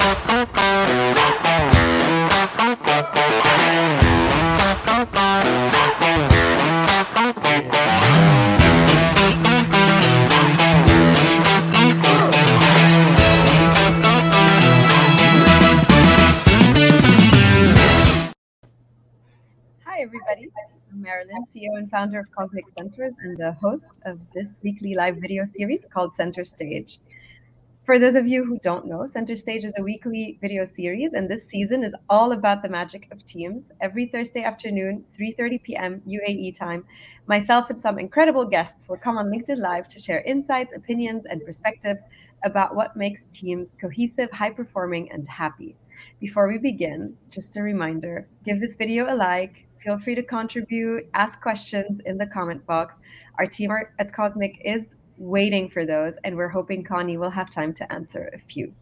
Hi, everybody. I'm Marilyn, CEO and founder of Cosmic Centaurs, and the host of this weekly live video series called Center Stage. For those of you who don't know, Center Stage is a weekly video series, and this season is all about the magic of teams. Every Thursday afternoon, 3:30 p.m. UAE time, myself and some incredible guests will come on LinkedIn Live to share insights, opinions, and perspectives about what makes teams cohesive, high-performing, and happy. Before we begin, just a reminder, give this video a like. Feel free to contribute, ask questions in the comment box. Our team at Cosmic is waiting for those, and we're hoping Connie will have time to answer a few.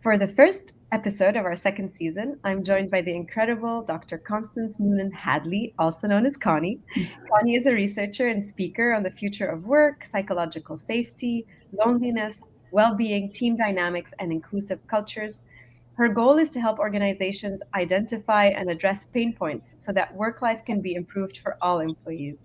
For the first episode of our second season, I'm joined by the incredible Dr. Constance Hadley, also known as Connie. Connie is a researcher and speaker on the future of work, psychological safety, loneliness, well-being, team dynamics, and inclusive cultures. Her goal is to help organizations identify and address pain points so that work life can be improved for all employees.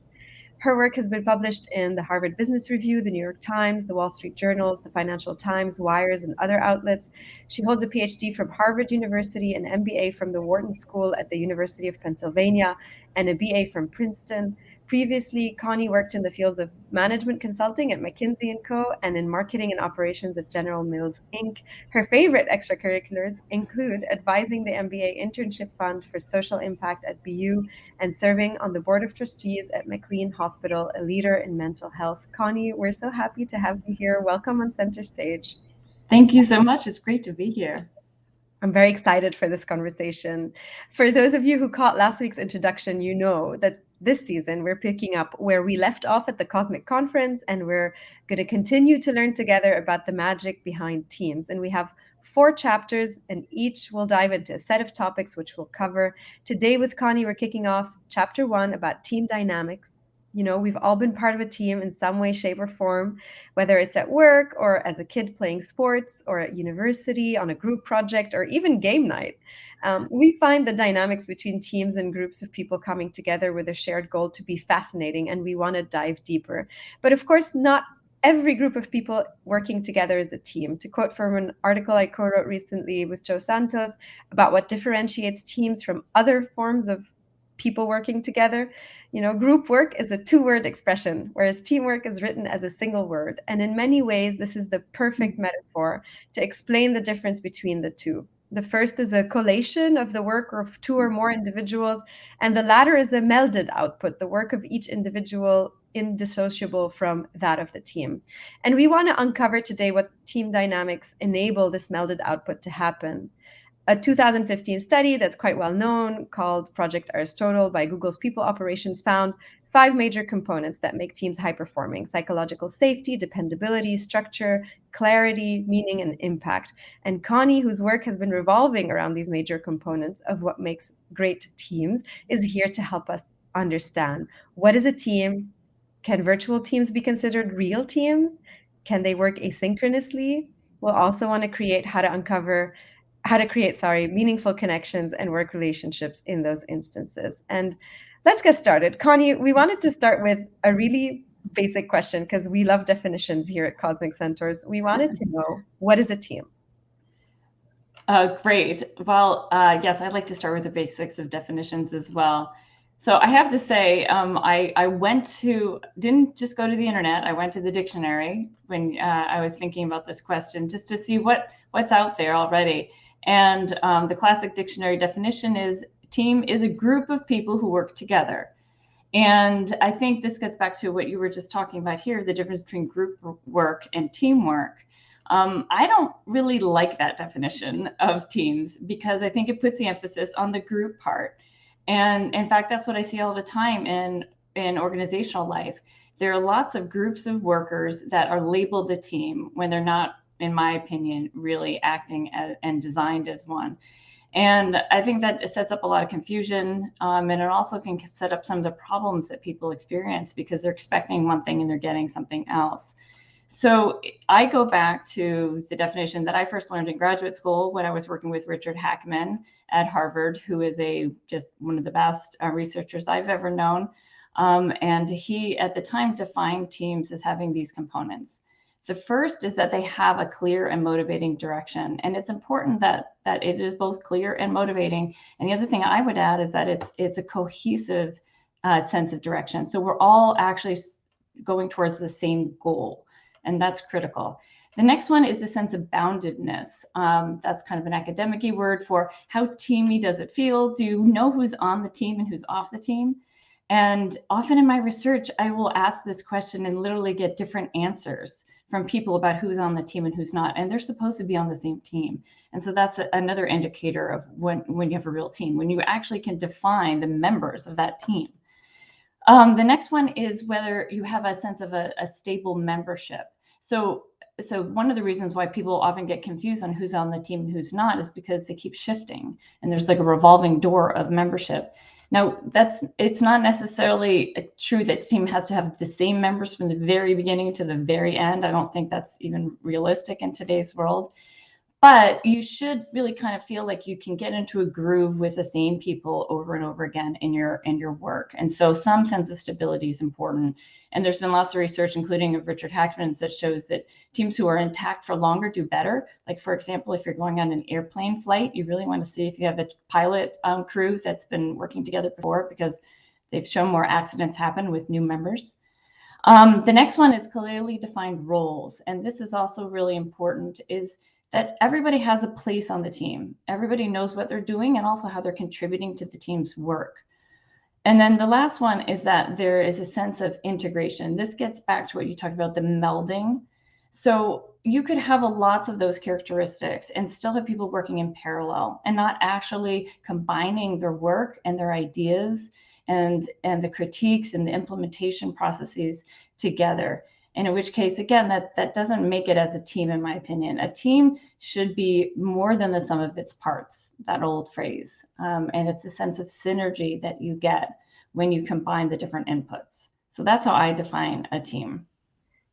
Her work has been published in the Harvard Business Review, the New York Times, the Wall Street Journals, the Financial Times, Wires, and other outlets. She holds a PhD from Harvard University, an MBA from the Wharton School at the University of Pennsylvania, and a BA from Princeton. Previously, Connie worked in the fields of management consulting at McKinsey & Co. and in marketing and operations at General Mills, Inc. Her favorite extracurriculars include advising the MBA Internship Fund for Social Impact at BU and serving on the Board of Trustees at McLean Hospital, a leader in mental health. Connie, we're so happy to have you here. Welcome on Center Stage. Thank you so much. It's great to be here. I'm very excited for this conversation. For those of you who caught last week's introduction, you know that this season we're picking up where we left off at the Cosmic Conference, and we're going to continue to learn together about the magic behind teams. And we have 4 chapters, and each will dive into a set of topics which we'll cover. Today with Connie, we're kicking off chapter 1 about team dynamics. You know, we've all been part of a team in some way, shape, or form, whether it's at work or as a kid playing sports or at university on a group project or even game night. We find the dynamics between teams and groups of people coming together with a shared goal to be fascinating, and we want to dive deeper. But of course, not every group of people working together is a team. To quote from an article I co-wrote recently with Joe Santos about what differentiates teams from other forms of people working together, you know, group work is a 2-word expression, whereas teamwork is written as a single word. And in many ways, this is the perfect metaphor to explain the difference between the two. The first is a collation of the work of 2 or more individuals, and the latter is a melded output, the work of each individual indissociable from that of the team. And we want to uncover today what team dynamics enable this melded output to happen. A 2015 study that's quite well known called Project Aristotle by Google's People Operations found 5 major components that make teams high-performing: psychological safety, dependability, structure, clarity, meaning, and impact. And Connie, whose work has been revolving around these major components of what makes great teams, is here to help us understand what is a team. Can virtual teams be considered real teams? Can they work asynchronously? We'll also want to create how to create meaningful connections and work relationships in those instances. And let's get started. Connie, we wanted to start with a really basic question because we love definitions here at Cosmic Centaurs. We wanted to know, what is a team? Great. Well, yes, I'd like to start with the basics of definitions as well. So I have to say, I didn't just go to the internet. I went to the dictionary when I was thinking about this question, just to see what's out there already. And the classic dictionary definition is team is a group of people who work together. And I think this gets back to what you were just talking about here, the difference between group work and teamwork. I don't really like that definition of teams because I think it puts the emphasis on the group part. And in fact, that's what I see all the time in organizational life. There are lots of groups of workers that are labeled a team when they're not, in my opinion, really acting and designed as one. And I think that it sets up a lot of confusion, and it also can set up some of the problems that people experience because they're expecting one thing and they're getting something else. So I go back to the definition that I first learned in graduate school when I was working with Richard Hackman at Harvard, who is just one of the best researchers I've ever known. And he, at the time, defined teams as having these components. The first is that they have a clear and motivating direction. And it's important that it is both clear and motivating. And the other thing I would add is that it's a cohesive sense of direction. So we're all actually going towards the same goal. And that's critical. The next one is the sense of boundedness. That's kind of an academic-y word for how teamy does it feel? Do you know who's on the team and who's off the team? And often in my research, I will ask this question and literally get different answers from people about who's on the team and who's not. And they're supposed to be on the same team. And so that's another indicator of when you have a real team, when you actually can define the members of that team. The next one is whether you have a sense of a stable membership. So one of the reasons why people often get confused on who's on the team and who's not is because they keep shifting and there's like a revolving door of membership. Now, it's not necessarily true that team has to have the same members from the very beginning to the very end. I don't think that's even realistic in today's world. But you should really kind of feel like you can get into a groove with the same people over and over again in your work. And so some sense of stability is important. And there's been lots of research, including of Richard Hackman's, that shows that teams who are intact for longer do better. Like, for example, if you're going on an airplane flight, you really want to see if you have a pilot crew that's been working together before, because they've shown more accidents happen with new members. The next one is clearly defined roles. And this is also really important, is that everybody has a place on the team. Everybody knows what they're doing and also how they're contributing to the team's work. And then the last one is that there is a sense of integration. This gets back to what you talked about, the melding. So you could have lots of those characteristics and still have people working in parallel and not actually combining their work and their ideas and the critiques and the implementation processes together. And in which case, again, that doesn't make it as a team, in my opinion. A team should be more than the sum of its parts, that old phrase. And it's a sense of synergy that you get when you combine the different inputs. So that's how I define a team.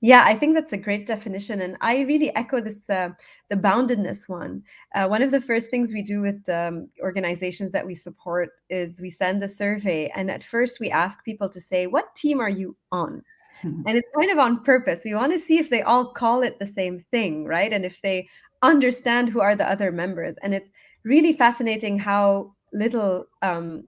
Yeah, I think that's a great definition. And I really echo this, the boundedness one. One of the first things we do with the organizations that we support is we send a survey. And at first we ask people to say, what team are you on? And it's kind of on purpose. We want to see if they all call it the same thing, right? And if they understand who are the other members. And it's really fascinating how little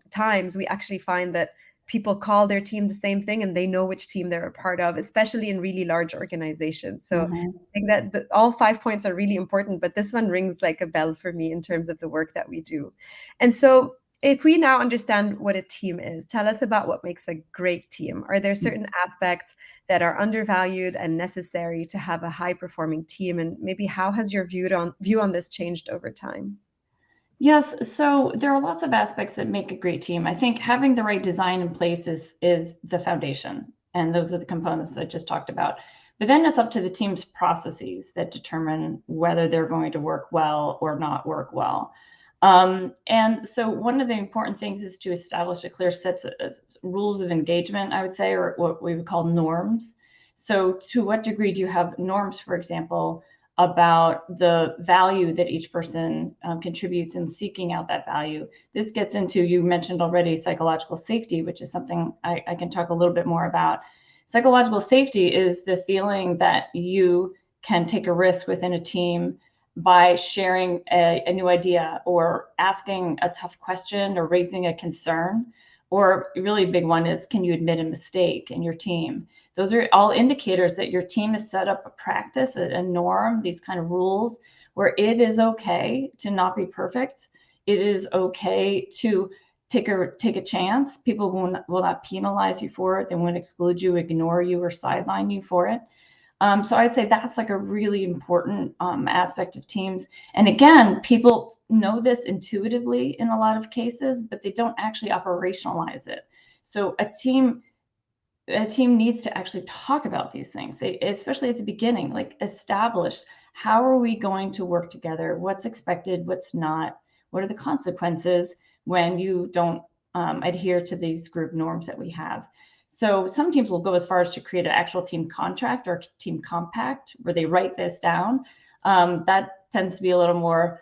times we actually find that people call their team the same thing and they know which team they're a part of, especially in really large organizations. So I think that all 5 points are really important, but this one rings like a bell for me in terms of the work that we do. And so if we now understand what a team is, tell us about what makes a great team. Are there certain aspects that are undervalued and necessary to have a high-performing team? And maybe how has your view on this changed over time? Yes, so there are lots of aspects that make a great team. I think having the right design in place is the foundation, and those are the components I just talked about. But then it's up to the team's processes that determine whether they're going to work well or not work well. And so one of the important things is to establish a clear set of rules of engagement, I would say, or what we would call norms. So to what degree do you have norms, for example, about the value that each person contributes in seeking out that value? This gets into, you mentioned already, psychological safety, which is something I can talk a little bit more about. Psychological safety is the feeling that you can take a risk within a team by sharing a new idea or asking a tough question or raising a concern. Or a really big one is, can you admit a mistake in your team? Those are all indicators that your team has set up a practice, a norm, these kind of rules where it is okay to not be perfect. It is okay to take a chance. People will not penalize you for it. They won't exclude you, ignore you, or sideline you for it. So I'd say that's like a really important aspect of teams. And again, people know this intuitively in a lot of cases, but they don't actually operationalize it. So a team needs to actually talk about these things, especially at the beginning, like establish, how are we going to work together? What's expected, what's not? What are the consequences when you don't adhere to these group norms that we have? So some teams will go as far as to create an actual team contract or team compact where they write this down. That tends to be a little more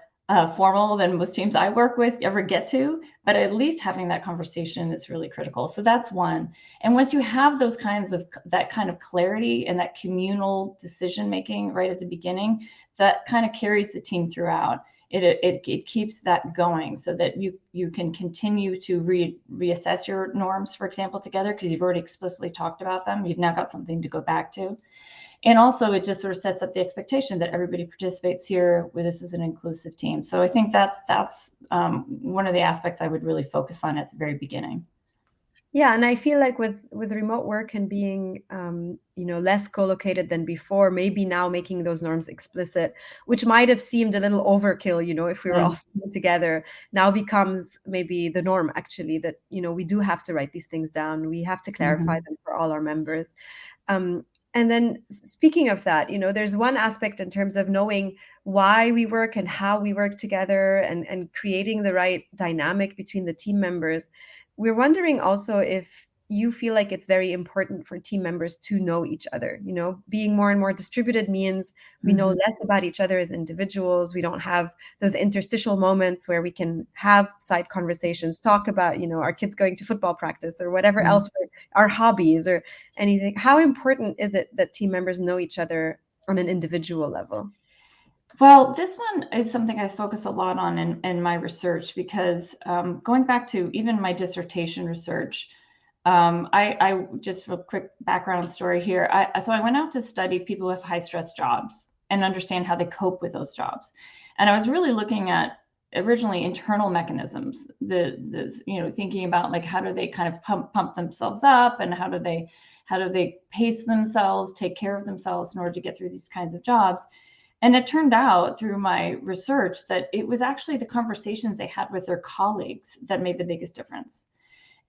formal than most teams I work with ever get to, but at least having that conversation is really critical. So that's one. And once you have those kinds of that kind of clarity and that communal decision making right at the beginning, that kind of carries the team throughout. It keeps that going so that you can continue to reassess your norms, for example, together, because you've already explicitly talked about them. You've now got something to go back to. And also it just sort of sets up the expectation that everybody participates here, where this is an inclusive team. So I think that's one of the aspects I would really focus on at the very beginning. Yeah, and I feel like with remote work and being less co-located than before, maybe now making those norms explicit, which might have seemed a little overkill, if we were all sitting together, now becomes maybe the norm actually, that we do have to write these things down. We have to clarify them for all our members. And then speaking of that, there's one aspect in terms of knowing why we work and how we work together and creating the right dynamic between the team members. We're wondering also if you feel like it's very important for team members to know each other. Being more and more distributed means we know less about each other as individuals. We don't have those interstitial moments where we can have side conversations, talk about, our kids going to football practice or whatever else, our hobbies or anything. How important is it that team members know each other on an individual level? Well, this one is something I focus a lot on in my research, because going back to even my dissertation research, I just for a quick background story here. So I went out to study people with high stress jobs and understand how they cope with those jobs. And I was really looking at originally internal mechanisms, thinking about like, how do they kind of pump themselves up, and how do they pace themselves, take care of themselves in order to get through these kinds of jobs. And it turned out through my research that it was actually the conversations they had with their colleagues that made the biggest difference.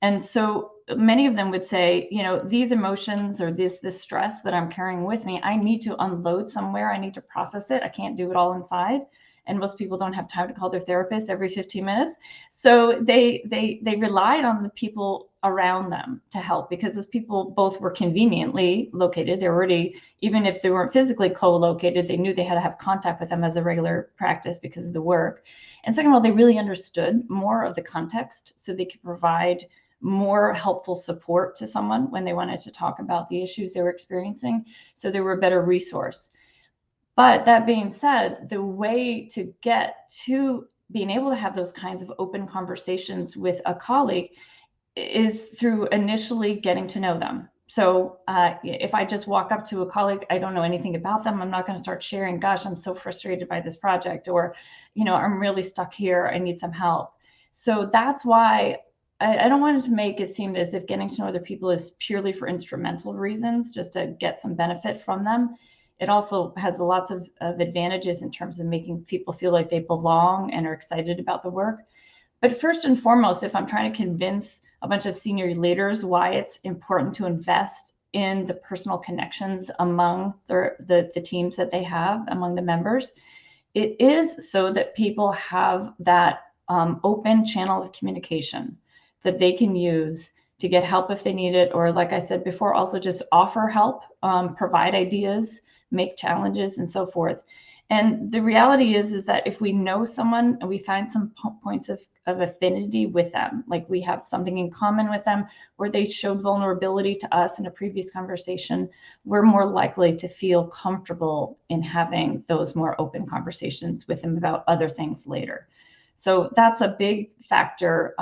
And so many of them would say, these emotions or this stress that I'm carrying with me, I need to unload somewhere. I need to process it. I can't do it all inside. And most people don't have time to call their therapist every 15 minutes. So they relied on the people around them to help, because those people both were conveniently located. They're already, even if they weren't physically co-located, they knew they had to have contact with them as a regular practice because of the work. And second of all, they really understood more of the context, so they could provide more helpful support to someone when they wanted to talk about the issues they were experiencing. So they were a better resource. But that being said, the way to get to being able to have those kinds of open conversations with a colleague is through initially getting to know them. So if I just walk up to a colleague, I don't know anything about them, I'm not going to start sharing, gosh, I'm so frustrated by this project, or, I'm really stuck here, I need some help. So that's why I don't want it to make it seem as if getting to know other people is purely for instrumental reasons, just to get some benefit from them. It also has lots of advantages in terms of making people feel like they belong and are excited about the work. But first and foremost, if I'm trying to convince a bunch of senior leaders why it's important to invest in the personal connections among the teams that they have, among the members, it is so that people have that open channel of communication that they can use to get help if they need it, or like I said before, also just offer help, provide ideas, make challenges, and so forth. And the reality is that if we know someone and we find some points of affinity with them, like we have something in common with them, or they showed vulnerability to us in a previous conversation, we're more likely to feel comfortable in having those more open conversations with them about other things later. So that's a big factor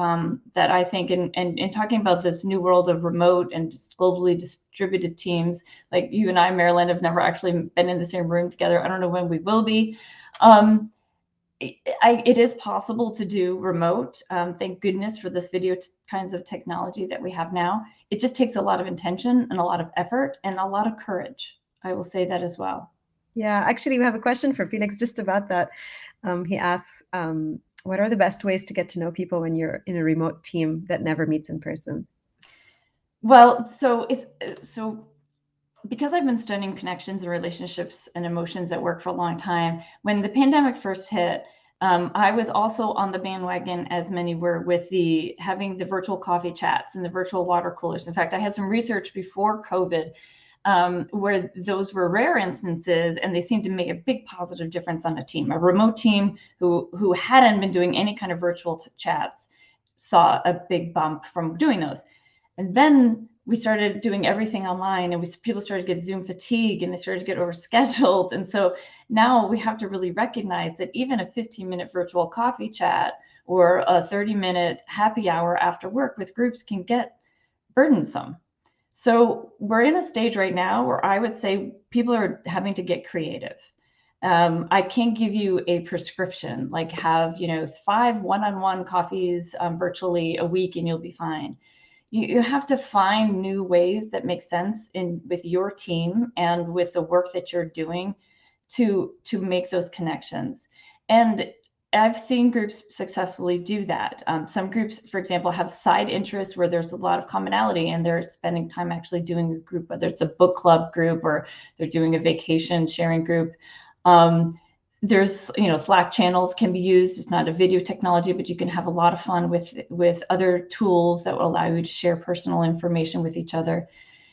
that I think in talking about this new world of remote and just globally distributed teams, like you and I, Marilyn, have never actually been in the same room together. I don't know when we will be. It is possible to do remote. Thank goodness for this video kinds of technology that we have now. It just takes a lot of intention and a lot of effort and a lot of courage. I will say that as well. Yeah, actually, we have a question for Felix just about that. He asks, what are the best ways to get to know people when you're in a remote team that never meets in person? Well, so because I've been studying connections and relationships and emotions at work for a long time, when the pandemic first hit, I was also on the bandwagon, as many were, with having the virtual coffee chats and the virtual water coolers. In fact, I had some research before COVID where those were rare instances, and they seemed to make a big positive difference on a team. A remote team who hadn't been doing any kind of virtual chats saw a big bump from doing those. And then we started doing everything online, and people started to get Zoom fatigue, and they started to get overscheduled. And so now we have to really recognize that even a 15-minute virtual coffee chat or a 30-minute happy hour after work with groups can get burdensome. So we're in a stage right now where I would say people are having to get creative. I can't give you a prescription, like have 5 one-on-one coffees virtually a week and you'll be fine. You have to find new ways that make sense with your team and with the work that you're doing to make those connections. And I've seen groups successfully do that. Some groups, for example, have side interests where there's a lot of commonality, and they're spending time actually doing a group, whether it's a book club group or they're doing a vacation sharing group. There's, Slack channels can be used. It's not a video technology, but you can have a lot of fun with other tools that will allow you to share personal information with each other.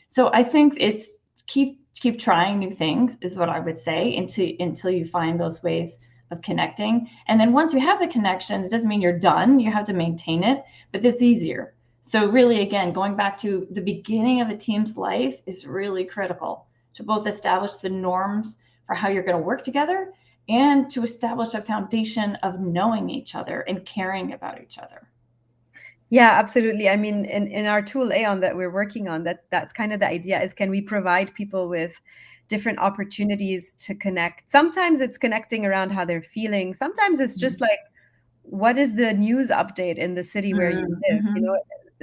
So I think it's keep trying new things is what I would say until you find those ways of connecting. And then once you have the connection, it doesn't mean you're done. You have to maintain it, but it's easier. So really, again, going back to the beginning of a team's life is really critical to both establish the norms for how you're going to work together and to establish a foundation of knowing each other and caring about each other. Yeah, absolutely. I mean, in our tool Aeon that we're working on, that's kind of the idea is, can we provide people with different opportunities to connect? Sometimes it's connecting around how they're feeling. Sometimes it's just like, what is the news update in the city where you live?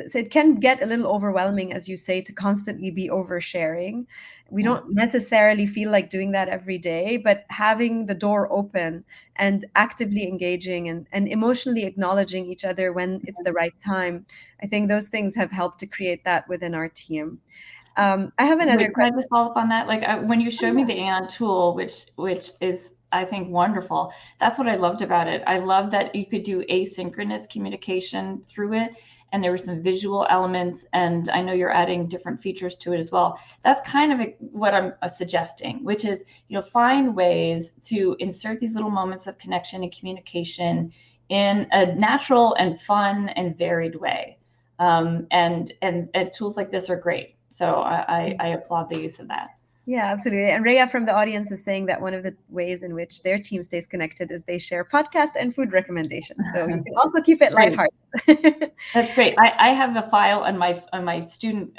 So it can get a little overwhelming, as you say, to constantly be oversharing. We don't necessarily feel like doing that every day, but having the door open and actively engaging and emotionally acknowledging each other when it's the right time, I think those things have helped to create that within our team. I have another Wait, can question. I just follow up on that? Like when you showed me the Aeon tool, which is, I think, wonderful. That's what I loved about it. I love that you could do asynchronous communication through it, and there were some visual elements, and I know you're adding different features to it as well. That's kind of what I'm suggesting, which is, find ways to insert these little moments of connection and communication in a natural and fun and varied way. And tools like this are great. So I applaud the use of that. Yeah, absolutely. And Rhea from the audience is saying that one of the ways in which their team stays connected is they share podcast and food recommendations. So you can also keep it lighthearted. That's great. I have a file on my student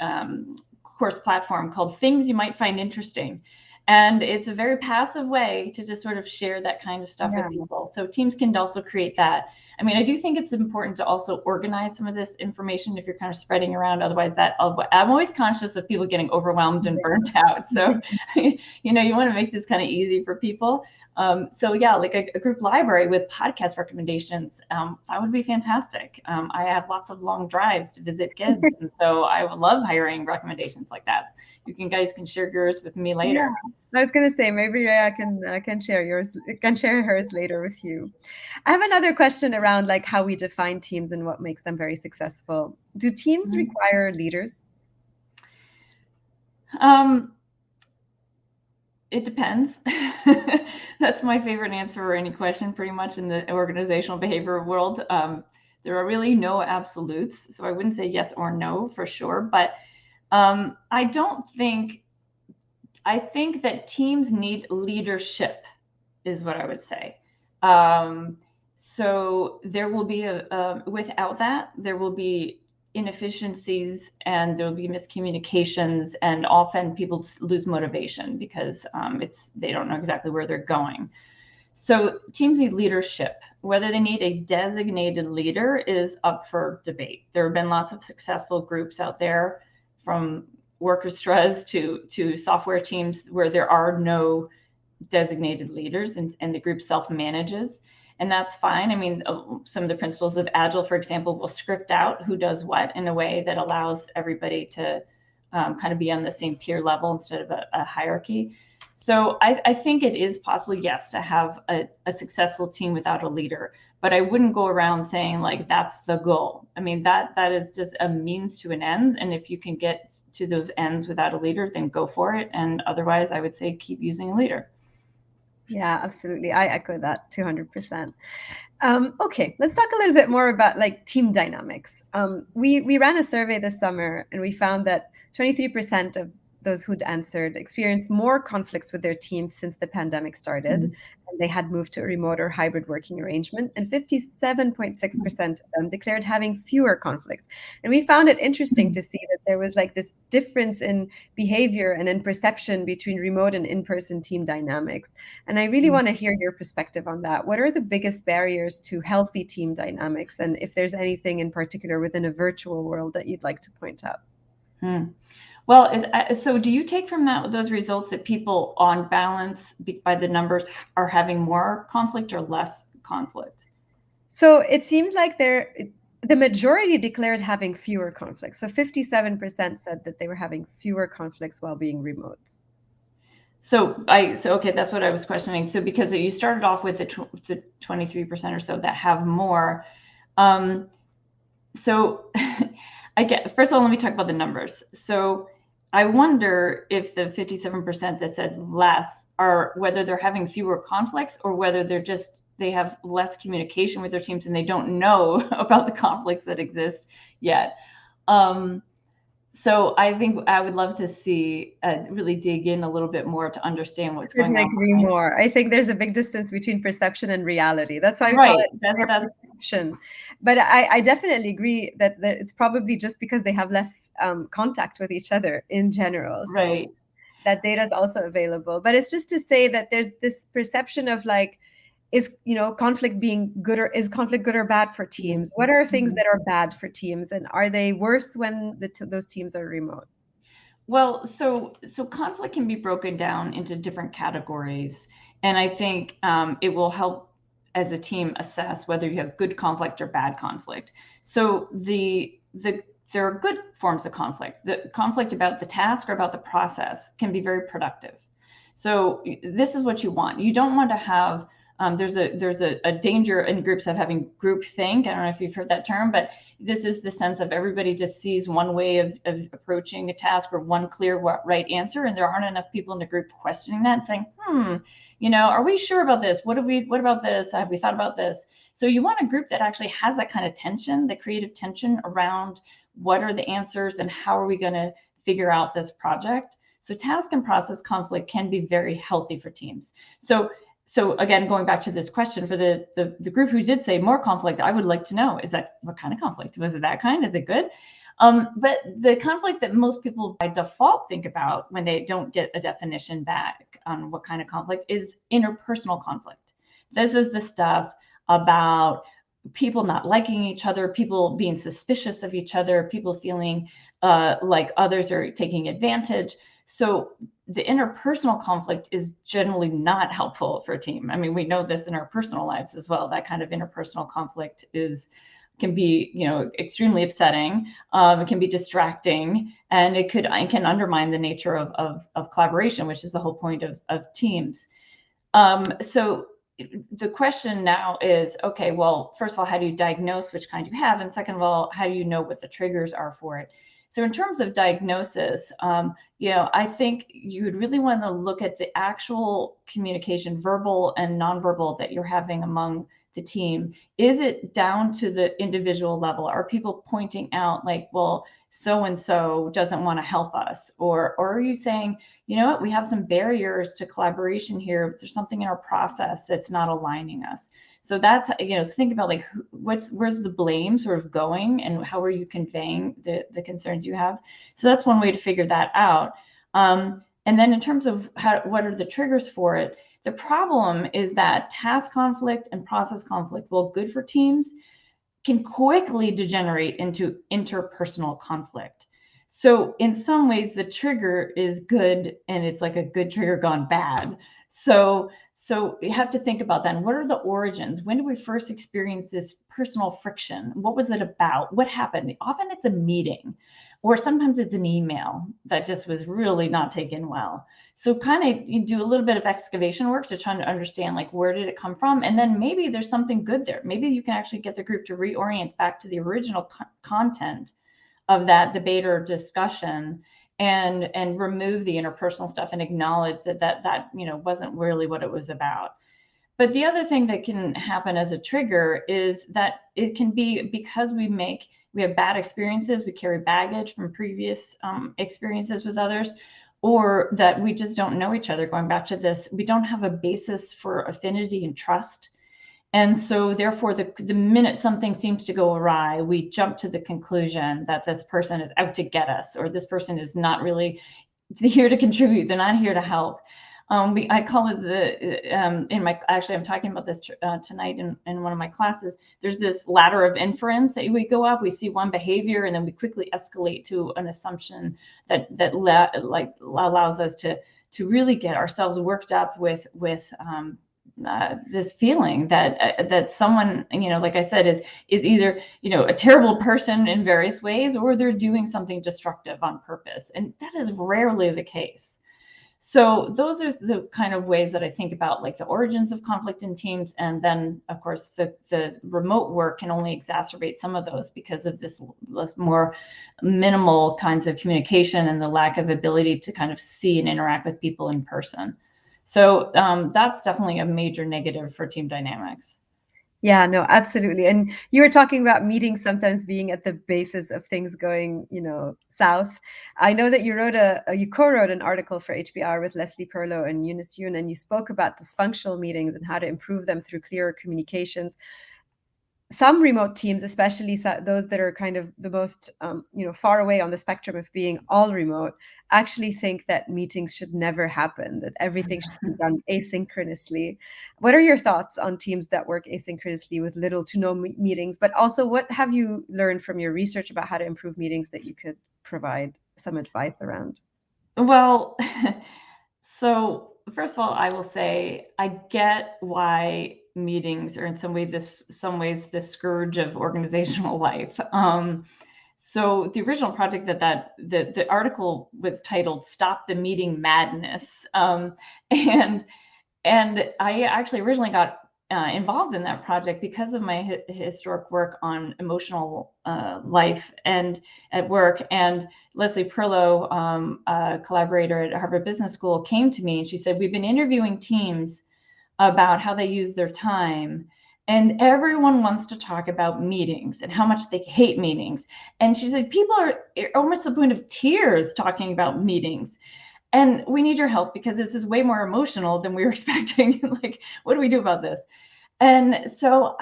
course platform called Things You Might Find Interesting. And it's a very passive way to just sort of share that kind of stuff with people. So teams can also create that. I mean, I do think it's important to also organize some of this information if you're kind of spreading around. Otherwise, I'm always conscious of people getting overwhelmed and burnt out. So, you want to make this kind of easy for people. So yeah, like a group library with podcast recommendations, that would be fantastic. I have lots of long drives to visit kids, and so I would love hiring recommendations like that. You guys can share yours with me later. Yeah. I was going to say, maybe I can share yours, can share hers later with you. I have another question around like how we define teams and what makes them very successful. Do teams require leaders? It depends. That's my favorite answer for any question, pretty much in the organizational behavior world. There are really no absolutes, so I wouldn't say yes or no for sure. But I think that teams need leadership, is what I would say. So there will be without that, there will be inefficiencies and there will be miscommunications, and often people lose motivation because they don't know exactly where they're going. So teams need leadership. Whether they need a designated leader is up for debate. There have been lots of successful groups out there, from orchestras to software teams, where there are no designated leaders and the group self-manages. And that's fine. I mean, some of the principles of Agile, for example, will script out who does what in a way that allows everybody to kind of be on the same peer level instead of a hierarchy. So I think it is possible, yes, to have a successful team without a leader, but I wouldn't go around saying like that's the goal. I mean, that is just a means to an end. And if you can get to those ends without a leader, then go for it. And otherwise, I would say keep using a leader. Yeah, absolutely. I echo that 200%. Okay, let's talk a little bit more about like team dynamics. We ran a survey this summer and we found that 23% of those who'd answered experienced more conflicts with their teams since the pandemic started, and they had moved to a remote or hybrid working arrangement. And 57.6% of them declared having fewer conflicts. And we found it interesting to see that there was like this difference in behavior and in perception between remote and in-person team dynamics. And I really want to hear your perspective on that. What are the biggest barriers to healthy team dynamics? And if there's anything in particular within a virtual world that you'd like to point out? Well, so do you take from those results that people on balance by the numbers are having more conflict or less conflict? So it seems like the majority declared having fewer conflicts. So 57% said that they were having fewer conflicts while being remote. So okay, that's what I was questioning. So because you started off with the 23% or so that have more. So first of all, let me talk about the numbers. So I wonder if the 57% that said less are whether they're having fewer conflicts or whether they have less communication with their teams and they don't know about the conflicts that exist yet. So I think I would love to see really dig in a little bit more to understand what's going on. I agree more. I think there's a big distance between perception and reality. That's why we right. call it perception. But I definitely agree that it's probably just because they have less contact with each other in general. So right. That data is also available. But it's just to say that there's this perception of like, is conflict being good, or is conflict good or bad for teams? What are things that are bad for teams, and are they worse when those teams are remote? Well, so conflict can be broken down into different categories, and I think it will help as a team assess whether you have good conflict or bad conflict. So there are good forms of conflict. The conflict about the task or about the process can be very productive. So this is what you want. You don't want to have there's a danger in groups of having groupthink. I don't know if you've heard that term, but this is the sense of everybody just sees one way of approaching a task or one clear right answer, and there aren't enough people in the group questioning that and saying, are we sure about this? What about this? Have we thought about this? So you want a group that actually has that kind of tension, the creative tension around what are the answers and how are we going to figure out this project. So task and process conflict can be very healthy for teams. So again, going back to this question for the group who did say more conflict, I would like to know, is that what kind of conflict? Was it that kind? Is it good? But the conflict that most people by default think about when they don't get a definition back on what kind of conflict is interpersonal conflict. This is the stuff about people not liking each other, people being suspicious of each other, people feeling like others are taking advantage. So the interpersonal conflict is generally not helpful for a team. I mean, we know this in our personal lives as well. That kind of interpersonal conflict can be, extremely upsetting. It can be distracting, and it can undermine the nature of collaboration, which is the whole point of teams. So the question now is, okay, well, first of all, how do you diagnose which kind you have? And second of all, how do you know what the triggers are for it? So in terms of diagnosis, I think you would really want to look at the actual communication, verbal and nonverbal, that you're having among the team. Is it down to the individual level? Are people pointing out like, well, so-and-so doesn't want to help us? Or are you saying, you know what, we have some barriers to collaboration here. There's something in our process that's not aligning us. So that's, so think about like where's the blame sort of going, and how are you conveying the concerns you have? So that's one way to figure that out. And then in terms of what are the triggers for it, the problem is that task conflict and process conflict, while good for teams, can quickly degenerate into interpersonal conflict. So in some ways, the trigger is good, and it's like a good trigger gone bad. So you have to think about that. What are the origins? When did we first experience this personal friction? What was it about? What happened? Often it's a meeting. or sometimes it's an email that just was really not taken well. So kind of you do a little bit of excavation work to try to understand, like, where did it come from? And then maybe there's something good there. Maybe you can actually get the group to reorient back to the original content of that debate or discussion, and remove the interpersonal stuff and acknowledge that wasn't really what it was about. But the other thing that can happen as a trigger is that it can be because we have bad experiences, we carry baggage from previous experiences with others, or that we just don't know each other. Going back to this, we don't have a basis for affinity and trust. And so therefore, the minute something seems to go awry, we jump to the conclusion that this person is out to get us, or this person is not really here to contribute. They're not here to help. I call it actually, I'm talking about this tonight in one of my classes. There's this ladder of inference that we go up. We see one behavior, and then we quickly escalate to an assumption that allows us to really get ourselves worked up with this feeling that someone, like I said, is either a terrible person in various ways, or they're doing something destructive on purpose, and that is rarely the case. So those are the kind of ways that I think about, like, the origins of conflict in teams. And then, of course, the remote work can only exacerbate some of those because of this more minimal kinds of communication and the lack of ability to kind of see and interact with people in person. So that's definitely a major negative for team dynamics. Yeah, no, absolutely. And you were talking about meetings sometimes being at the basis of things going, south. I know that you co-wrote an article for HBR with Leslie Perlow and Eunice Yoon, and you spoke about dysfunctional meetings and how to improve them through clearer communications. Some remote teams, especially those that are kind of the most, far away on the spectrum of being all remote, actually think that meetings should never happen, that everything should be done asynchronously. What are your thoughts on teams that work asynchronously with little to no meetings? But also, what have you learned from your research about how to improve meetings that you could provide some advice around? Well, so first of all, I will say I get why meetings are in some ways the scourge of organizational life. So the original project the article was titled "Stop the Meeting Madness," and I actually originally got involved in that project because of my historic work on emotional life and at work. And Leslie Perlow, a collaborator at Harvard Business School, came to me and she said, "We've been interviewing teams about how they use their time, and everyone wants to talk about meetings and how much they hate meetings." And she said, "People are almost to the point of tears talking about meetings. And we need your help because this is way more emotional than we were expecting. Like, what do we do about this?" And so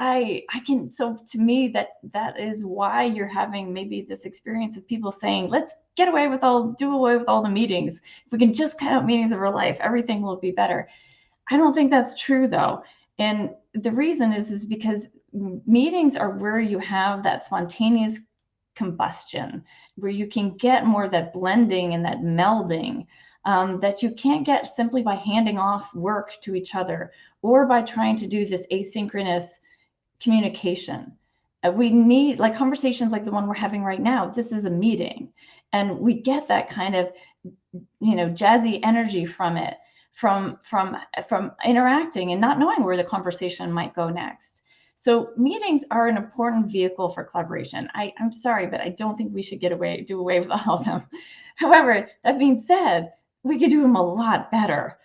so to me, that is why you're having maybe this experience of people saying, let's do away with all the meetings. If we can just cut out meetings of our life, everything will be better. I don't think that's true, though. And the reason is because meetings are where you have that spontaneous combustion, where you can get more of that blending and that melding that you can't get simply by handing off work to each other or by trying to do this asynchronous communication. We need, like, conversations like the one we're having right now. This is a meeting, and we get that kind of jazzy energy from it, from interacting and not knowing where the conversation might go next. So meetings are an important vehicle for collaboration. I'm sorry, but I don't think we should do away with all of them. However, that being said, we could do them a lot better.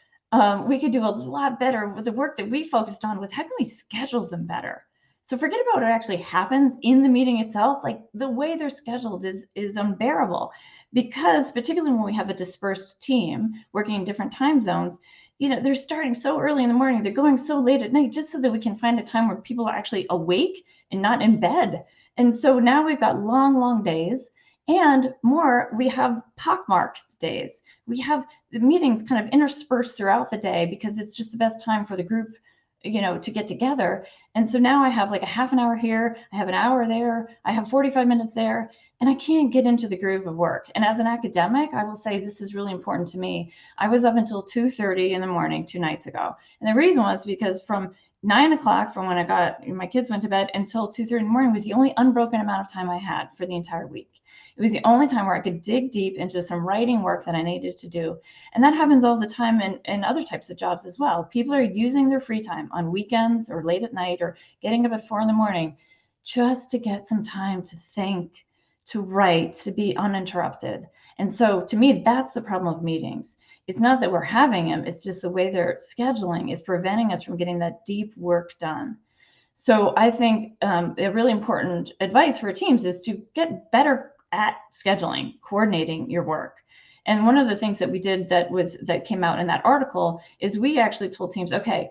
We could do a lot better with the work that we focused on was how can we schedule them better? So forget about what actually happens in the meeting itself. Like, the way they're scheduled is unbearable, because particularly when we have a dispersed team working in different time zones, they're starting so early in the morning, they're going so late at night, just so that we can find a time where people are actually awake and not in bed. And so now we've got long, long days. And more, we have pockmarked days. We have the meetings kind of interspersed throughout the day because it's just the best time for the group, to get together. And so now I have like a half an hour here, I have an hour there, I have 45 minutes there, and I can't get into the groove of work. And as an academic, I will say this is really important to me. I was up until 2:30 in the morning 2 nights ago. And the reason was because from 9 o'clock from when my kids went to bed until 2:30 in the morning was the only unbroken amount of time I had for the entire week. It was the only time where I could dig deep into some writing work that I needed to do. And that happens all the time in other types of jobs as well. People are using their free time on weekends or late at night or getting up at 4 in the morning just to get some time to think, to write, to be uninterrupted. And so to me, that's the problem of meetings. It's not that we're having them, it's just the way they're scheduling is preventing us from getting that deep work done. So I think a really important advice for teams is to get better at scheduling, coordinating your work. And one of the things that we did that came out in that article is we actually told teams, okay,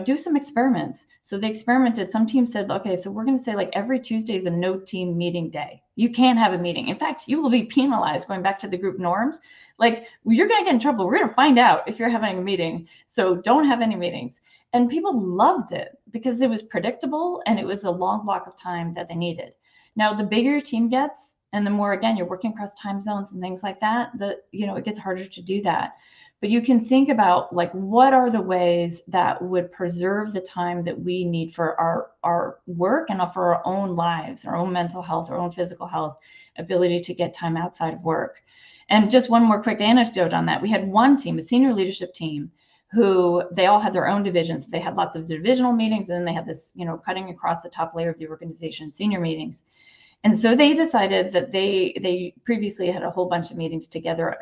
do some experiments. So they experimented. Some teams said, okay, so we're going to say like every Tuesday is a no team meeting day. You can't have a meeting. In fact, you will be penalized, going back to the group norms. Like, you're going to get in trouble. We're going to find out if you're having a meeting. So don't have any meetings. And people loved it because it was predictable and it was a long block of time that they needed. Now, the bigger your team gets, and the more, again, you're working across time zones and things like that, it gets harder to do that. But you can think about, like, what are the ways that would preserve the time that we need for our work and for our own lives, our own mental health, our own physical health, ability to get time outside of work. And just one more quick anecdote on that. We had one team, a senior leadership team, who they all had their own divisions. They had lots of divisional meetings, and then they had this, cutting across the top layer of the organization, senior meetings. And so they decided that they previously had a whole bunch of meetings together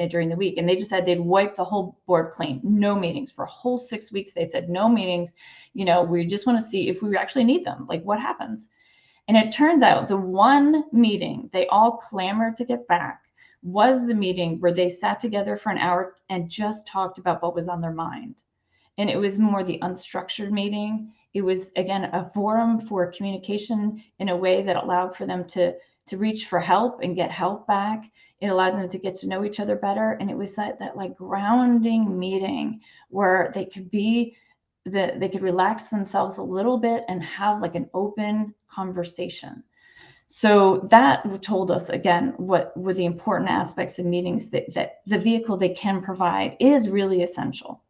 during the week, and they decided they'd wipe the whole board clean. No meetings for a whole 6 weeks. They said no meetings. We just want to see if we actually need them, like what happens. And it turns out the one meeting they all clamored to get back was the meeting where they sat together for an hour and just talked about what was on their mind. And it was more the unstructured meeting. It was, again, a forum for communication in a way that allowed for them to reach for help and get help back. It allowed them to get to know each other better. And it was that like grounding meeting where they could they could relax themselves a little bit and have like an open conversation. So that told us, again, what were the important aspects of meetings that the vehicle they can provide is really essential.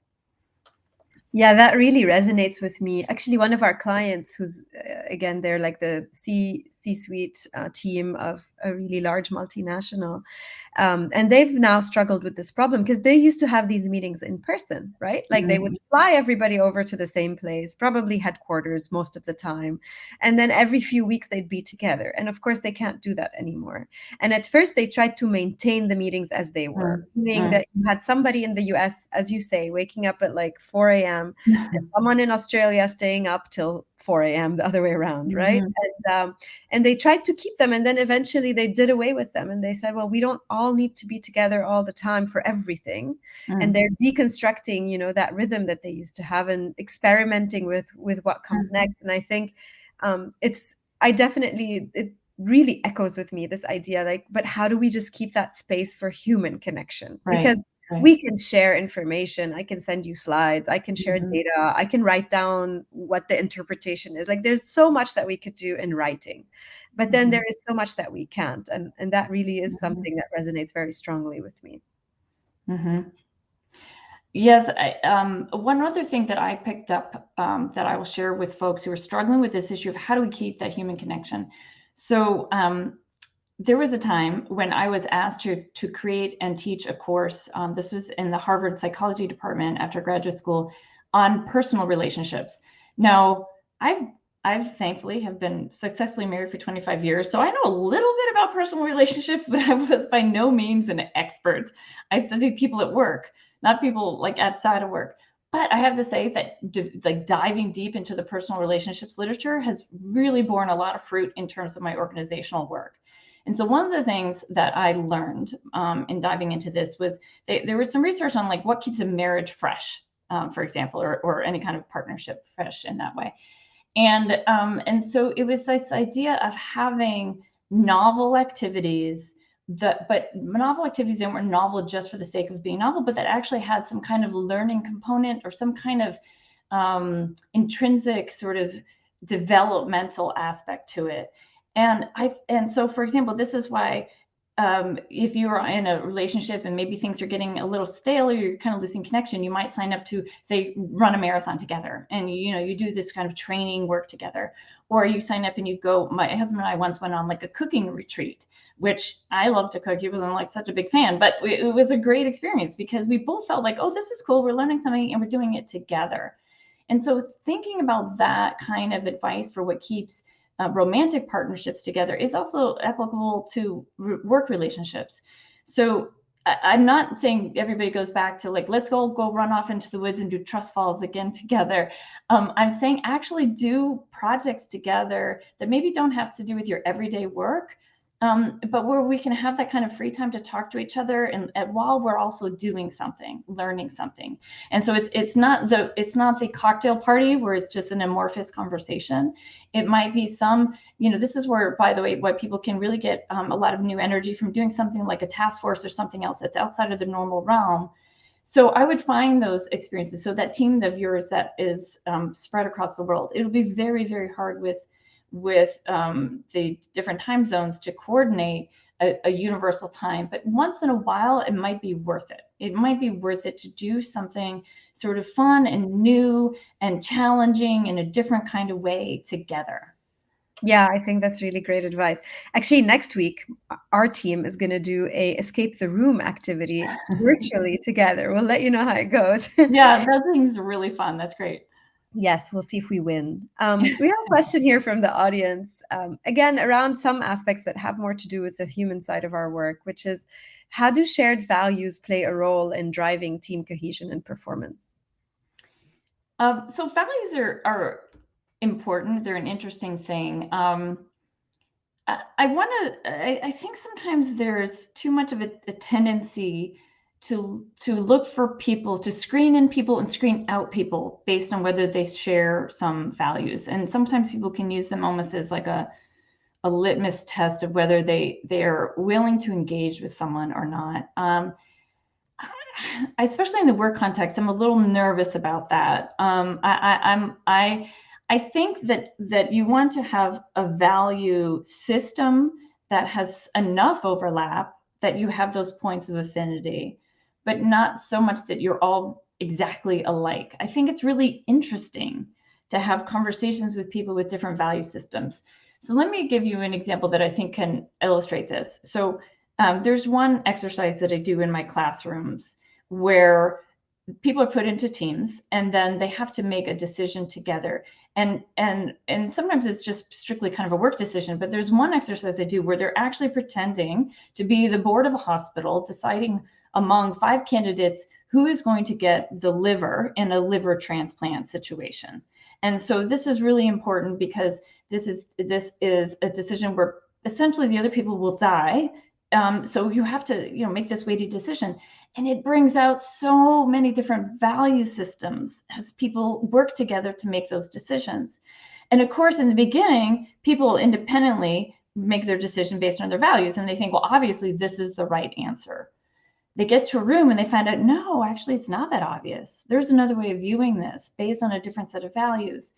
Yeah, that really resonates with me. Actually, one of our clients, who's again, they're like the C-suite team of a really large multinational, and they've now struggled with this problem because they used to have these meetings in person, right? Like they would fly everybody over to the same place, probably headquarters most of the time, and then every few weeks they'd be together. And of course, they can't do that anymore. And at first, they tried to maintain the meetings as they were, meaning that you had somebody in the US, as you say, waking up at like 4 a.m. and someone in Australia staying up till 4 a.m. the other way around, right? And they tried to keep them, and then eventually they did away with them, and they said, well, we don't all need to be together all the time for everything. And they're deconstructing, that rhythm that they used to have and experimenting with what comes next. And I think it really echoes with me, this idea, like, but how do we just keep that space for human connection? Right. Because we can share information. I can send you slides. I can share data. I can write down what the interpretation is. Like, there's so much that we could do in writing, but then there is so much that we can't. And that really is something that resonates very strongly with me. Yes. One other thing that I picked up that I will share with folks who are struggling with this issue of how do we keep that human connection. So there was a time when I was asked to create and teach a course. This was in the Harvard Psychology Department after graduate school on personal relationships. Now, I've thankfully have been successfully married for 25 years, so I know a little bit about personal relationships, but I was by no means an expert. I studied people at work, not people like outside of work. But I have to say that like diving deep into the personal relationships literature has really borne a lot of fruit in terms of my organizational work. And so one of the things that I learned in diving into this was there was some research on like what keeps a marriage fresh, for example, or any kind of partnership fresh in that way. And so it was this idea of having novel activities but novel activities that weren't novel just for the sake of being novel, but that actually had some kind of learning component or some kind of intrinsic sort of developmental aspect to it. And so, for example, this is why if you're in a relationship and maybe things are getting a little stale or you're kind of losing connection, you might sign up to, say, run a marathon together, and you do this kind of training work together. Or you sign up and you go. My husband and I once went on like a cooking retreat, which I love to cook. He wasn't like such a big fan, but it was a great experience because we both felt like, oh, this is cool. We're learning something and we're doing it together. And so it's thinking about that kind of advice for what keeps romantic partnerships together is also applicable to work relationships. So I'm not saying everybody goes back to like, let's go run off into the woods and do trust falls again together. I'm saying actually do projects together that maybe don't have to do with your everyday work, but where we can have that kind of free time to talk to each other, and while we're also doing something, learning something. And so it's not the cocktail party where it's just an amorphous conversation. It might be some, this is where, by the way, why people can really get a lot of new energy from doing something like a task force or something else that's outside of the normal realm. So I would find those experiences. So that team of yours that is spread across the world, it'll be very, very hard with the different time zones to coordinate a universal time. But once in a while, it might be worth it. It might be worth it to do something sort of fun and new and challenging in a different kind of way together. Yeah, I think that's really great advice. Actually, next week, our team is going to do a escape the room activity virtually together. We'll let you know how it goes. Yeah, those things are really fun. That's great. Yes, we'll see if we win. We have a question here from the audience, again, around some aspects that have more to do with the human side of our work, which is how do shared values play a role in driving team cohesion and performance? So values are important. They're an interesting thing. I think sometimes there's too much of a tendency to look for people, to screen in people and screen out people based on whether they share some values. And sometimes people can use them almost as like a litmus test of whether they're willing to engage with someone or not. Especially in the work context, I'm a little nervous about that. I think that you want to have a value system that has enough overlap that you have those points of affinity, but not so much that you're all exactly alike. I think it's really interesting to have conversations with people with different value systems. So let me give you an example that I think can illustrate this. So there's one exercise that I do in my classrooms where people are put into teams and then they have to make a decision together. And sometimes it's just strictly kind of a work decision, but there's one exercise I do where they're actually pretending to be the board of a hospital, deciding among 5 candidates who is going to get the liver in a liver transplant situation. And so this is really important because this is a decision where essentially the other people will die. So you have to, make this weighty decision. And it brings out so many different value systems as people work together to make those decisions. And of course, in the beginning, people independently make their decision based on their values. And they think, well, obviously, this is the right answer. They get to a room and they find out, no, actually, it's not that obvious. There's another way of viewing this based on a different set of values.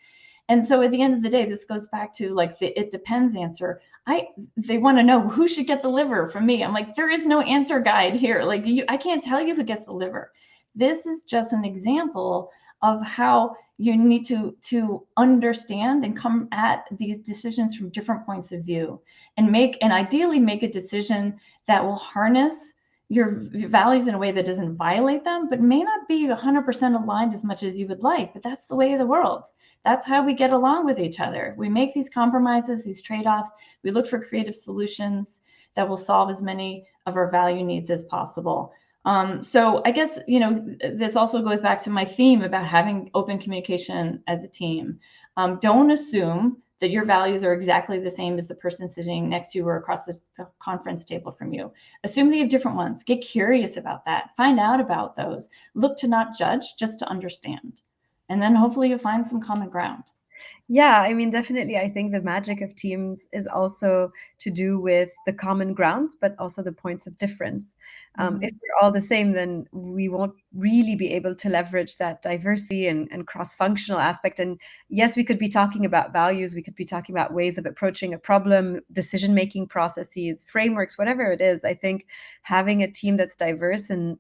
And so at the end of the day, this goes back to like the it depends answer. They want to know who should get the liver from me. I'm like, there is no answer guide here. Like I can't tell you who gets the liver. This is just an example of how you need to understand and come at these decisions from different points of view and ideally make a decision that will harness your values in a way that doesn't violate them, but may not be 100% aligned as much as you would like. But that's the way of the world. That's how we get along with each other. We make these compromises, these trade-offs. We look for creative solutions that will solve as many of our value needs as possible. So I guess, this also goes back to my theme about having open communication as a team. Don't assume that your values are exactly the same as the person sitting next to you or across the conference table from you. Assume that you have different ones. Get curious about that. Find out about those. Look to not judge, just to understand. And then hopefully you'll find some common ground. Yeah, I mean, definitely. I think the magic of teams is also to do with the common ground, but also the points of difference. If Mhm. we're all the same, then we won't really be able to leverage that diversity and cross-functional aspect. And yes, we could be talking about values, we could be talking about ways of approaching a problem, decision-making processes, frameworks, whatever it is. I think having a team that's diverse and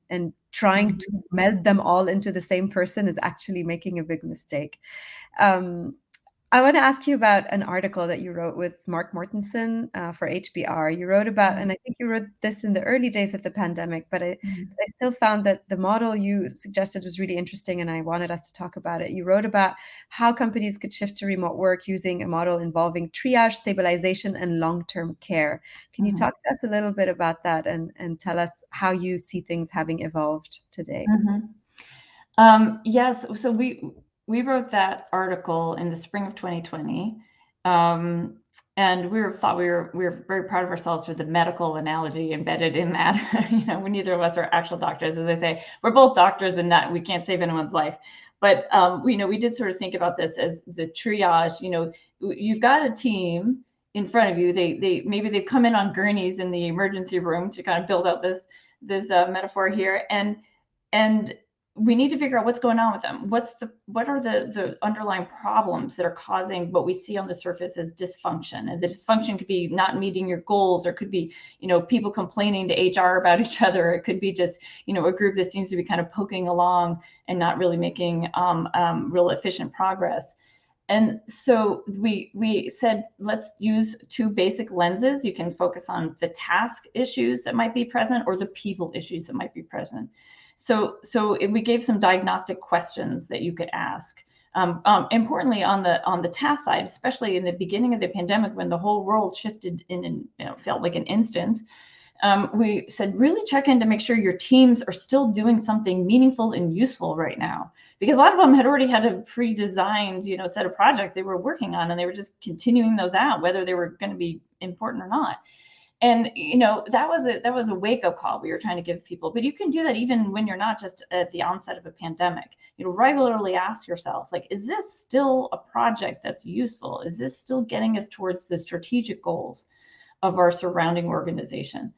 trying Mhm. to meld them all into the same person is actually making a big mistake. Um, I want to ask you about an article that you wrote with Mark Mortensen for HBR. You wrote about, and I think you wrote this in the early days of the pandemic, but Mhm. I still found that the model you suggested was really interesting, and I wanted us to talk about it. You wrote about how companies could shift to remote work using a model involving triage, stabilization, and long-term care. Can you Mhm. talk to us a little bit about that and tell us how you see things having evolved today? Mhm. Yes, so we wrote that article in the spring of 2020, um, and we were very proud of ourselves for the medical analogy embedded in that. We neither of us are actual doctors, as I say. We're both doctors, but not we can't save anyone's life. But we did sort of think about this as the triage. You've got a team in front of you. They maybe they've come in on gurneys in the emergency room to kind of build out this metaphor here, and we need to figure out what's going on with them. What are the underlying problems that are causing what we see on the surface as dysfunction? And the dysfunction could be not meeting your goals, or it could be, people complaining to HR about each other. It could be just, a group that seems to be kind of poking along and not really making real efficient progress. And so we said, let's use two basic lenses. You can focus on the task issues that might be present or the people issues that might be present. So we gave some diagnostic questions that you could ask. Importantly, on the task side, especially in the beginning of the pandemic, when the whole world shifted felt like an instant, we said really check in to make sure your teams are still doing something meaningful and useful right now, because a lot of them had already had a pre-designed set of projects they were working on, and they were just continuing those out whether they were going to be important or not. And that was a wake-up call we were trying to give people. But you can do that even when you're not just at the onset of a pandemic. Regularly ask yourselves, like, is this still a project that's useful? Is this still getting us towards the strategic goals of our surrounding organization?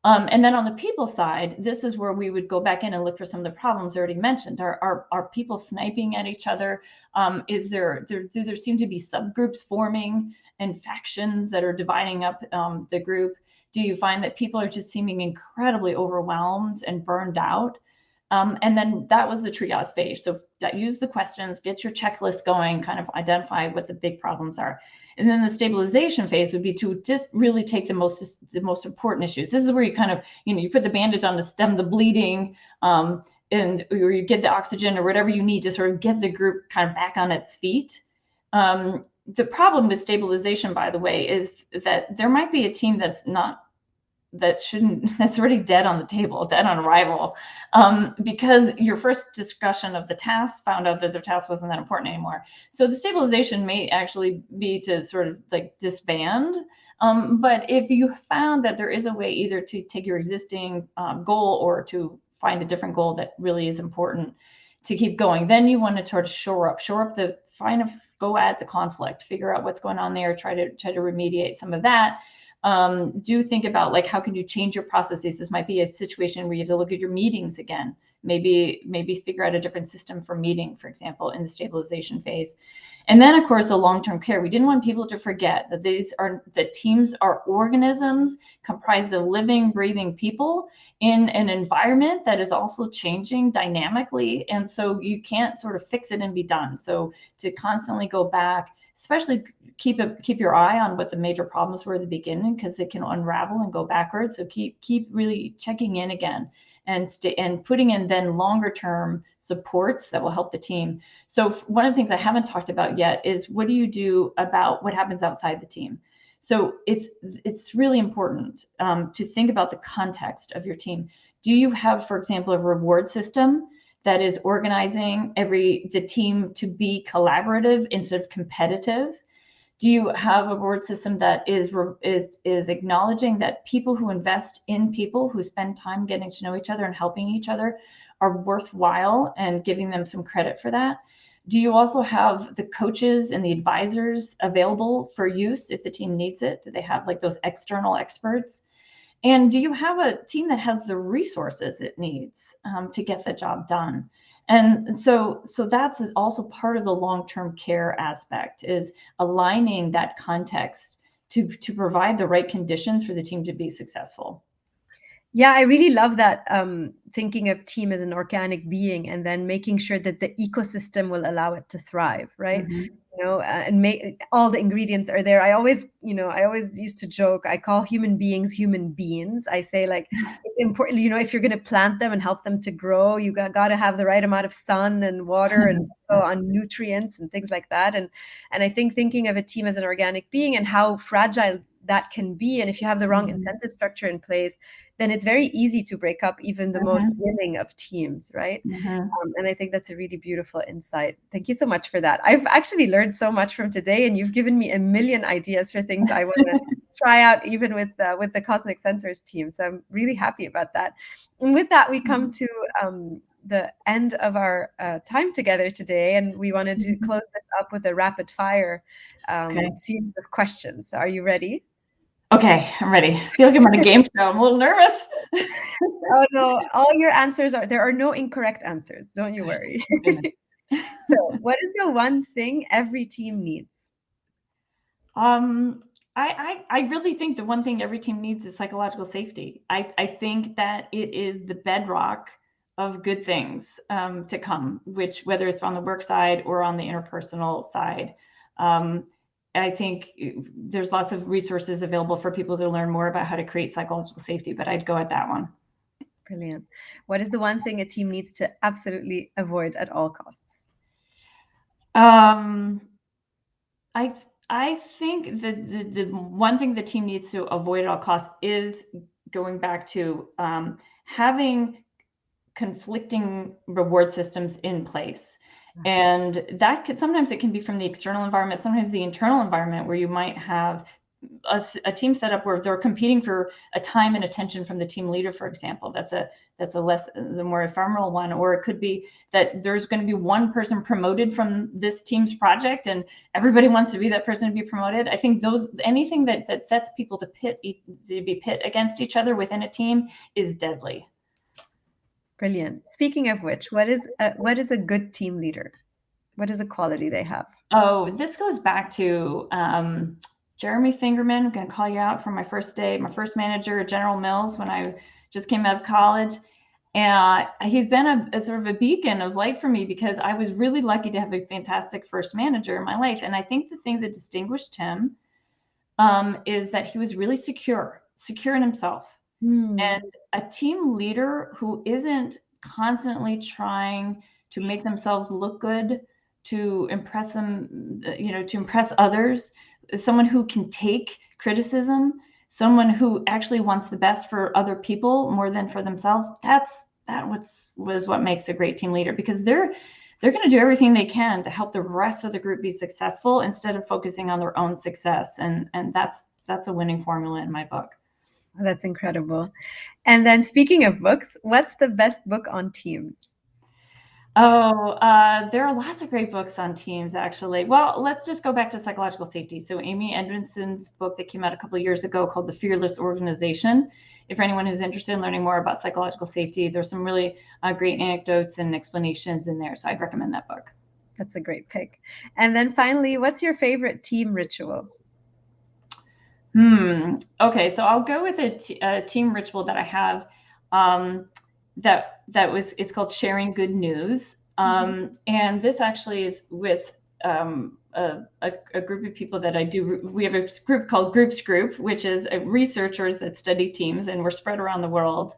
And then on the people side, this is where we would go back in and look for some of the problems already mentioned. Are people sniping at each other? Do there seem to be subgroups forming and factions that are dividing up the group? Do you find that people are just seeming incredibly overwhelmed and burned out? And then that was the triage phase. So use the questions, get your checklist going, kind of identify what the big problems are. And then the stabilization phase would be to just really take the most important issues. This is where you kind of, you put the bandage on to stem the bleeding, or you get the oxygen or whatever you need to sort of get the group kind of back on its feet. The problem with stabilization, by the way, is that there might be a team that's already dead on the table, dead on arrival, because your first discussion of the task found out that the task wasn't that important anymore. So the stabilization may actually be to sort of like disband. But if you found that there is a way either to take your existing goal or to find a different goal that really is important to keep going, then you want to sort of shore up go at the conflict, figure out what's going on there, try to remediate some of that. Do think about, like, how can you change your processes? This might be a situation where you have to look at your meetings again. Maybe figure out a different system for meeting, for example, in the stabilization phase. And then, of course, the long-term care. We didn't want people to forget that teams are organisms comprised of living, breathing people in an environment that is also changing dynamically. And so you can't sort of fix it and be done. So to constantly go back, especially keep your eye on what the major problems were at the beginning, because they can unravel and go backwards. So keep really checking in again and putting in then longer term supports that will help the team. So one of the things I haven't talked about yet is, what do you do about what happens outside the team? So it's really important to think about the context of your team. Do you have, for example, a reward system that is organizing the team to be collaborative instead of competitive? Do you have a reward system that is acknowledging that people who invest in people, who spend time getting to know each other and helping each other, are worthwhile, and giving them some credit for that? Do you also have the coaches and the advisors available for use if the team needs it? Do they have like those external experts? And do you have a team that has the resources it needs to get the job done? And so that's also part of the long-term care aspect, is aligning that context to provide the right conditions for the team to be successful. Yeah, I really love that, thinking of team as an organic being and then making sure that the ecosystem will allow it to thrive, right? Mm-hmm. And make all the ingredients are there. I always used to joke, I call human beings human beings. I say, like, it's important, if you're going to plant them and help them to grow, you got to have the right amount of sun and water and so on, nutrients and things like that. And I think thinking of a team as an organic being and how fragile that can be, and if you have the wrong incentive structure in place, then it's very easy to break up even the most willing of teams, right? And I think that's a really beautiful insight. Thank you so much for that. I've actually learned so much from today, and you've given me a million ideas for things I want to try out, even with the Cosmic Centaurs team. So I'm really happy about that. And with that, we come to the end of our time together today, and we wanted to close this up with a rapid fire series of questions. So are you ready? Okay, I'm ready. I feel like I'm on a game show. I'm a little nervous. Oh no, all your answers there are no incorrect answers. Don't you worry. So, what is the one thing every team needs? I really think the one thing every team needs is psychological safety. I think that it is the bedrock of good things to come, which, whether it's on the work side or on the interpersonal side. I think there's lots of resources available for people to learn more about how to create psychological safety, but I'd go at that one. Brilliant. What is the one thing a team needs to absolutely avoid at all costs? I think the one thing the team needs to avoid at all costs is going back to having conflicting reward systems in place. And that sometimes it can be from the external environment, sometimes the internal environment, where you might have a team set up where they're competing for a time and attention from the team leader, for example. That's the more ephemeral one. Or it could be that there's going to be one person promoted from this team's project and everybody wants to be that person to be promoted. I think anything that sets people to be pit against each other within a team is deadly. Brilliant. Speaking of which, what is a good team leader? What is a quality they have? Oh, this goes back to Jeremy Fingerman. I'm going to call you out from my first day, my first manager at General Mills when I just came out of college. And he's been a sort of a beacon of light for me, because I was really lucky to have a fantastic first manager in my life. And I think the thing that distinguished him is that he was really secure in himself. And a team leader who isn't constantly trying to make themselves look good, to impress them, to impress others, someone who can take criticism, someone who actually wants the best for other people more than for themselves. That was what makes a great team leader, because they're going to do everything they can to help the rest of the group be successful instead of focusing on their own success. And that's a winning formula in my book. That's incredible. And then, speaking of books, what's the best book on teams? Oh, there are lots of great books on teams, actually. Well, let's just go back to psychological safety. So Amy Edmondson's book that came out a couple of years ago called The Fearless Organization. If anyone is interested in learning more about psychological safety, there's some really great anecdotes and explanations in there. So I'd recommend that book. That's a great pick. And then finally, what's your favorite team ritual? Okay, so I'll go with a team ritual that I have. It's called sharing good news. And this actually is with a group of people that I do. We have a group called Groups Group, which is researchers that study teams, and we're spread around the world.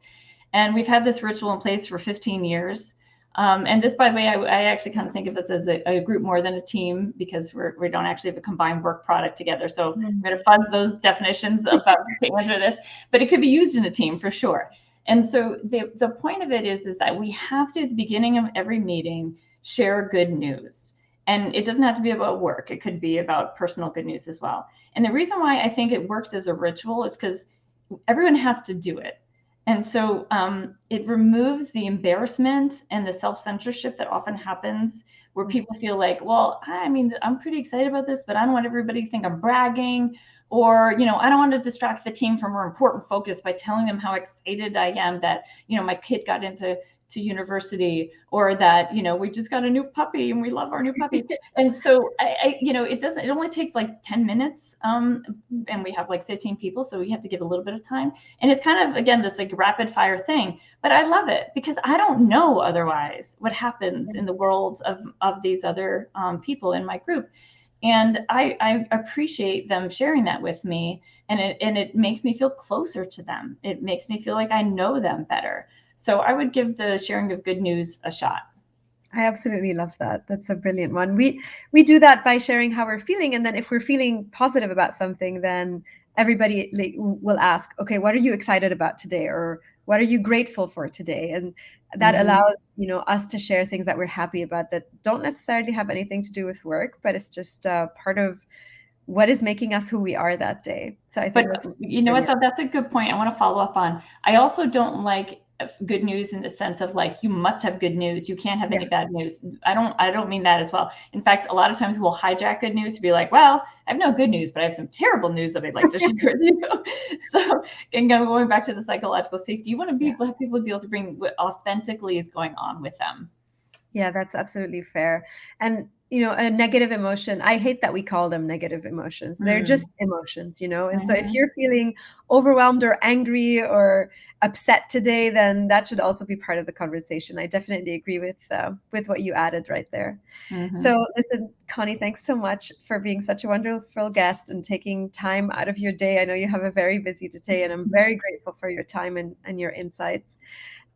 And we've had this ritual in place for 15 years. And this, by the way, I actually kind of think of us as a group more than a team, because we don't actually have a combined work product together. So I'm going to fuzz those definitions about to answer this, but it could be used in a team for sure. And so the point of it is that we have to, at the beginning of every meeting, share good news. And it doesn't have to be about work. It could be about personal good news as well. And the reason why I think it works as a ritual is because everyone has to do it. And so it removes the embarrassment and the self-censorship that often happens where people feel like, well, I mean, I'm pretty excited about this, but I don't want everybody to think I'm bragging, or, you know, I don't want to distract the team from our important focus by telling them how excited I am that, you know, my kid got into university, or that, you know, we just got a new puppy and we love our new puppy. And so you know, it only takes like 10 minutes, and we have like 15 people, so we have to give a little bit of time. And it's kind of, again, this like rapid fire thing, but I love it because I don't know otherwise what happens in the worlds of these other people in my group. And I appreciate them sharing that with me, and it makes me feel closer to them. It makes me feel like I know them better. So I would give the sharing of good news a shot. I absolutely love that. That's a brilliant one. We do that by sharing how we're feeling, and then if we're feeling positive about something, then everybody will ask, okay, what are you excited about today, or what are you grateful for today? And that allows, you know, us to share things that we're happy about that don't necessarily have anything to do with work, but it's just part of what is making us who we are that day. So I think that's, you know what, though, that's a good point. I want to follow up on. I also don't like good news in the sense of like, you must have good news, you can't have any bad news. I don't mean that as well. In fact, a lot of times we'll hijack good news to be like, well, I have no good news, but I have some terrible news that I'd like to share with you. So, and going back to the psychological safety, you want to have people be able to bring what authentically is going on with them. Yeah, that's absolutely fair. And, you know, a negative emotion, I hate that we call them negative emotions. They're just emotions, you know? And so if you're feeling overwhelmed or angry or upset today, then that should also be part of the conversation. I definitely agree with what you added right there. So listen, Connie, thanks so much for being such a wonderful guest and taking time out of your day. I know you have a very busy day, and I'm very grateful for your time and your insights.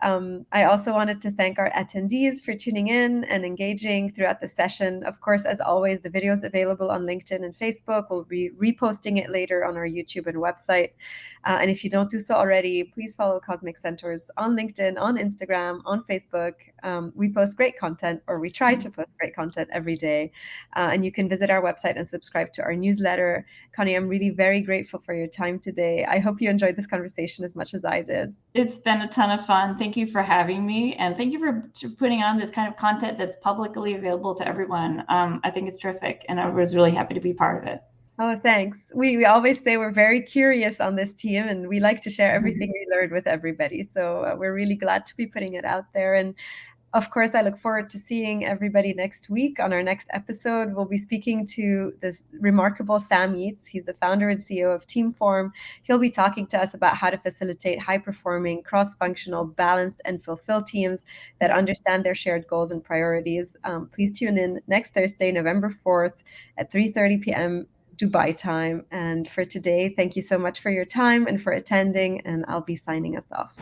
I also wanted to thank our attendees for tuning in and engaging throughout the session. Of course, as always, the video is available on LinkedIn and Facebook. We'll be reposting it later on our YouTube and website. And if you don't do so already, please follow Cosmic Centaurs on LinkedIn, on Instagram, on Facebook. We post great content, or we try to post great content every day. And you can visit our website and subscribe to our newsletter. Connie, I'm really very grateful for your time today. I hope you enjoyed this conversation as much as I did. It's been a ton of fun. Thank you for having me, and thank you for putting on this kind of content that's publicly available to everyone. I think it's terrific, and I was really happy to be part of it. Oh, thanks. We always say we're very curious on this team, and we like to share everything we learned with everybody. So we're really glad to be putting it out there. And of course, I look forward to seeing everybody next week. On our next episode, we'll be speaking to this remarkable Sam Yeats. He's the founder and CEO of Teamform. He'll be talking to us about how to facilitate high-performing, cross-functional, balanced, and fulfilled teams that understand their shared goals and priorities. Please tune in next Thursday, November 4th at 3:30 p.m. Dubai time. And for today, thank you so much for your time and for attending, and I'll be signing us off.